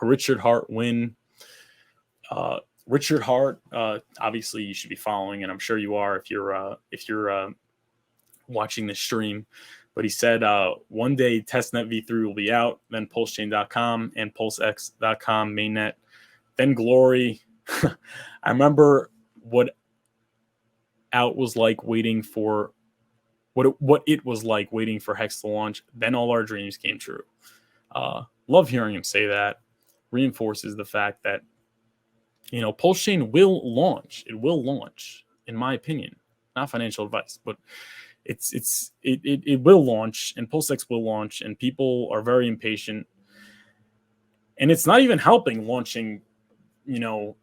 Richard Hart win. Richard Hart, obviously you should be following, and I'm sure you are if you're watching the stream. But he said one day testnet v3 will be out, then pulsechain.com and pulsex.com mainnet, then Glory. I remember what out was like waiting for what it was like waiting for Hex to launch. Then all our dreams came true. Love hearing him say that. Reinforces the fact that, you know, Pulsechain will launch. It will launch, in my opinion. Not financial advice, but it will launch, and PulseX will launch, and people are very impatient. And it's not even helping launching, you know,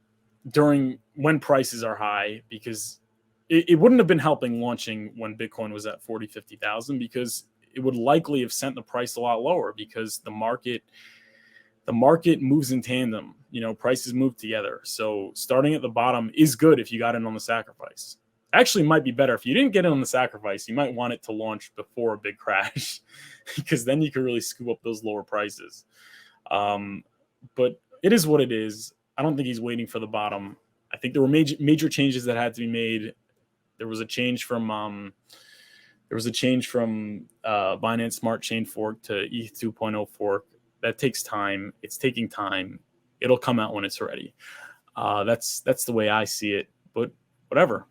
during when prices are high, because it wouldn't have been helping launching when Bitcoin was at 40, 50,000, because it would likely have sent the price a lot lower, because the market moves in tandem. You know, prices move together. So starting at the bottom is good if you got in on the sacrifice. Actually, might be better if you didn't get in on the sacrifice. You might want it to launch before a big crash, because then you can really scoop up those lower prices. But it is what it is. I don't think he's waiting for the bottom. I think there were major changes that had to be made. There was a change from Binance Smart Chain fork to ETH 2.0 fork. That takes time. It's taking time. It'll come out when it's ready. That's the way I see it. But whatever.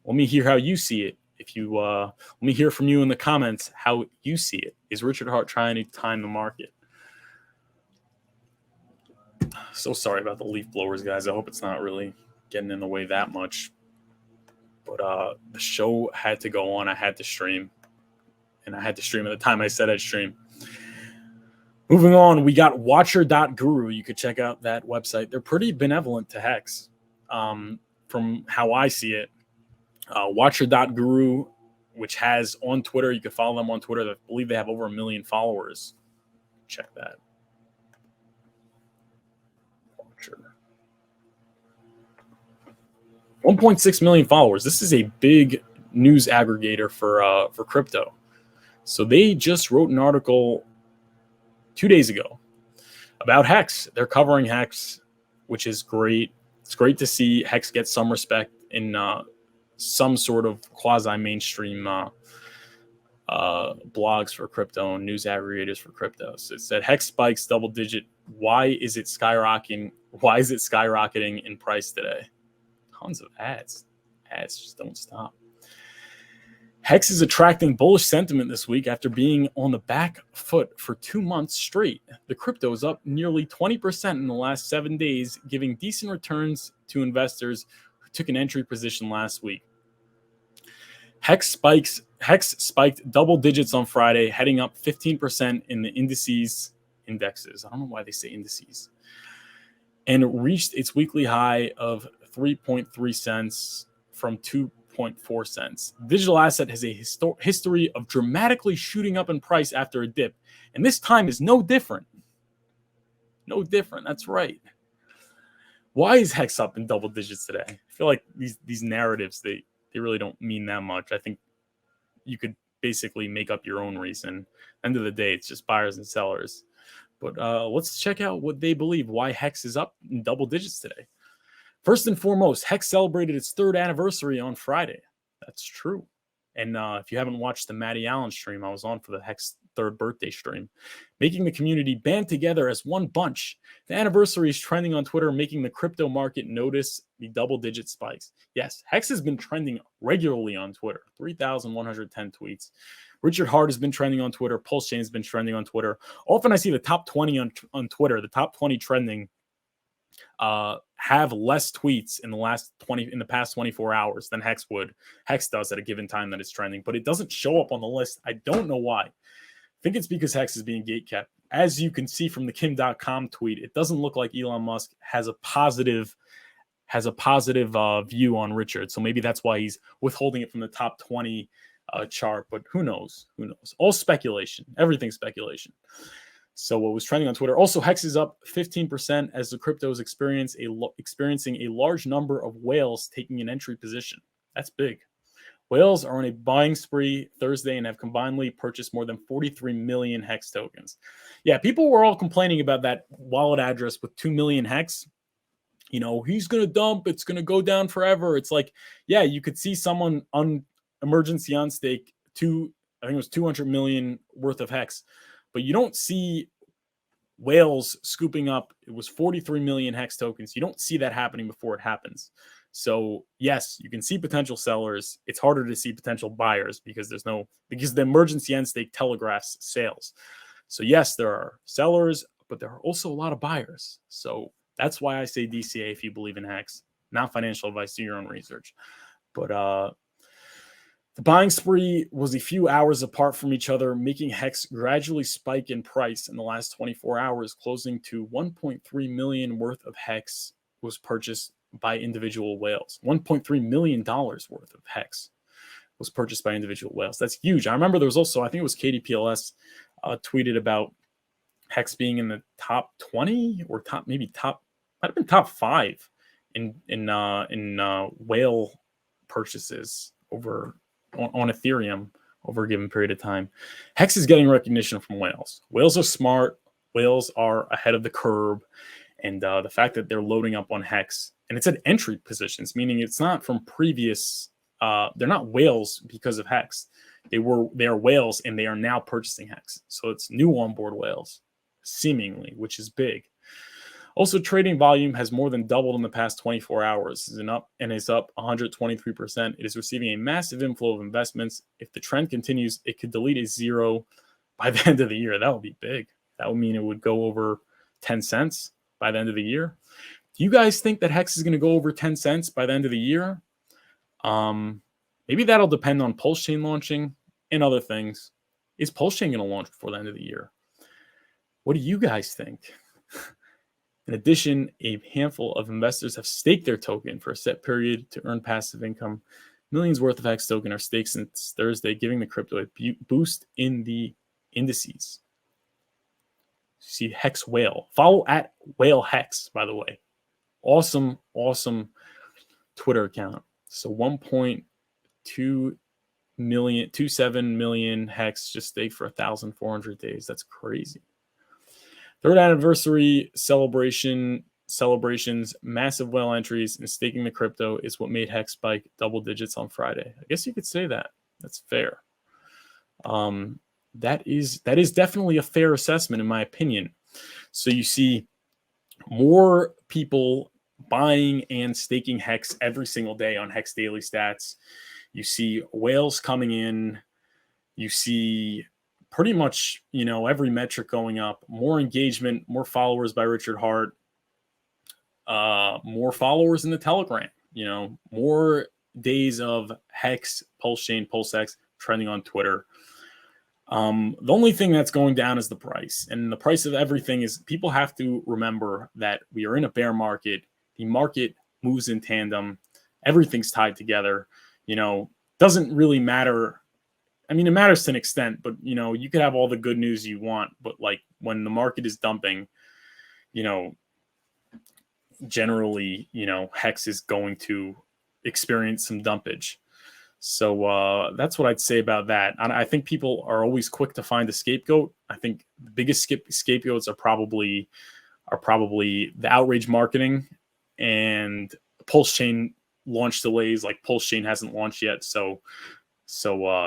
Let me hear how you see it. Let me hear from you in the comments how you see it. Is Richard Hart trying to time the market? So sorry about the leaf blowers, guys. I hope it's not really getting in the way that much. But the show had to go on. I had to stream. And I had to stream at the time I said I'd stream. Moving on, we got watcher.guru. You could check out that website. They're pretty benevolent to Hex, from how I see it. Watcher.guru, which has on Twitter, you can follow them on Twitter. I believe they have over 1 million followers. Check that. Watcher. 1.6 million followers. This is a big news aggregator for crypto. So they just wrote an article 2 days ago about Hex. They're covering Hex, which is great. It's great to see Hex get some respect in some sort of quasi-mainstream blogs for crypto and news aggregators for crypto. So it said Hex spikes double digit. Why is it skyrocketing? Why is it skyrocketing in price today? Tons of ads. Ads just don't stop. Hex is attracting bullish sentiment this week after being on the back foot for 2 months straight. The crypto is up nearly 20% in the last 7 days, giving decent returns to investors who took an entry position last week. Hex spiked double digits on Friday, heading up 15% in the indexes. I don't know why they say indices. And reached its weekly high of 3.3 cents from 2.4 cents. Digital asset has a history of dramatically shooting up in price after a dip, and this time is no different. No different. That's right. Why is Hex up in double digits today? I feel like these narratives, they really don't mean that much. I think you could basically make up your own reason. End of the day, it's just buyers and sellers. But let's check out what they believe, why Hex is up in double digits today. First and foremost, Hex celebrated its 3rd anniversary on Friday. That's true. And if you haven't watched the Matty Allen stream, I was on for the Hex 3rd birthday stream, making the community band together as one bunch. The anniversary is trending on Twitter, making the crypto market notice the double-digit spikes. Yes, Hex has been trending regularly on Twitter, 3,110 tweets. Richard Hart has been trending on Twitter. Pulsechain has been trending on Twitter. Often I see the top 20 on Twitter, the top 20 trending, have less tweets in the past 24 hours than Hex does at a given time that it's trending, but it doesn't show up on the list. I don't know why. I think it's because Hex is being gatekept. As you can see from the Kim.com tweet, it doesn't look like Elon Musk has a positive view on Richard. So maybe that's why he's withholding it from the top 20 chart, but who knows? All speculation. Everything's speculation. So what was trending on Twitter? Also, Hex is up 15% as the crypto is experiencing a large number of whales taking an entry position. That's big. Whales are on a buying spree Thursday and have combinedly purchased more than 43 million Hex tokens. Yeah, people were all complaining about that wallet address with 2 million Hex. He's going to dump. It's going to go down forever. It's like, yeah, you could see someone on emergency on stake, I think it was 200 million worth of Hex, but you don't see whales scooping up. It was 43 million Hex tokens. You don't see that happening before it happens. So yes, you can see potential sellers. It's harder to see potential buyers because the emergency end stake telegraphs sales. So yes, there are sellers, but there are also a lot of buyers. So that's why I say DCA if you believe in Hex. Not financial advice, do your own research. But the buying spree was a few hours apart from each other, making Hex gradually spike in price in the last 24 hours, closing to 1.3 million worth of Hex was purchased by individual whales. $1.3 million worth of Hex was purchased by individual whales. That's huge. I remember there was also, I think it was KDPLS tweeted about Hex being in the top 20 or might have been top 5 in whale purchases on Ethereum over a given period of time. Hex is getting recognition from whales. Whales are smart. Whales are ahead of the curve. And the fact that they're loading up on Hex, and it's at entry positions, meaning it's not from previous, they're not whales because of Hex. They are whales and they are now purchasing Hex. So it's new onboard whales, seemingly, which is big. Also, trading volume has more than doubled in the past 24 hours and is up 123%. It is receiving a massive inflow of investments. If the trend continues, it could delete a zero by the end of the year. That would be big. That would mean it would go over 10 cents by the end of the year. Do you guys think that Hex is going to go over 10 cents by the end of the year? Maybe that'll depend on Pulsechain launching and other things. Is Pulsechain going to launch before the end of the year? What do you guys think? In addition, a handful of investors have staked their token for a set period to earn passive income. Millions worth of Hex token are staked since Thursday, giving the crypto a boost in the indices. See Hex Whale. Follow at Whale Hex, by the way. Awesome Twitter account. So 1.27 million Hex just staked for 1,400 days. That's crazy. Third anniversary celebrations, massive whale entries, and staking the crypto is what made Hex spike double digits on Friday. I guess you could say that. That's fair. That is definitely a fair assessment in my opinion. So you see more people buying and staking Hex every single day on Hex Daily Stats. You see whales coming in. You see pretty much, every metric going up, more engagement, more followers by Richard Hart, more followers in the Telegram, more days of Hex, Pulsechain, PulseX trending on Twitter. The only thing that's going down is the price, and the price of everything is people have to remember that we are in a bear market. The market moves in tandem. Everything's tied together. Doesn't really matter. I mean, it matters to an extent, but you could have all the good news you want, but like when the market is dumping, generally, Hex is going to experience some dumpage. So that's what I'd say about that. And I think people are always quick to find a scapegoat. I think the biggest scapegoats are probably the outrage marketing and Pulsechain launch delays. Like Pulsechain hasn't launched yet, so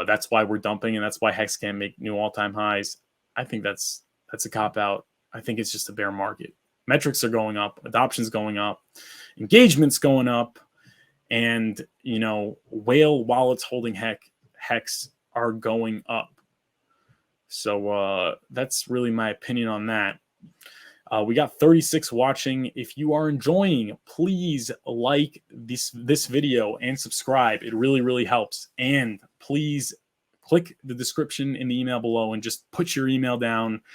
that's why we're dumping, and that's why Hex can't make new all-time highs. I think that's a cop-out. I think it's just a bear market. Metrics are going up, adoption's going up, engagement's going up, and whale wallets holding Hex are going up. So that's really my opinion on that. We got 36 watching. If you are enjoying, please like this video and subscribe. It really, really helps. And please click the description in the email below and just put your email down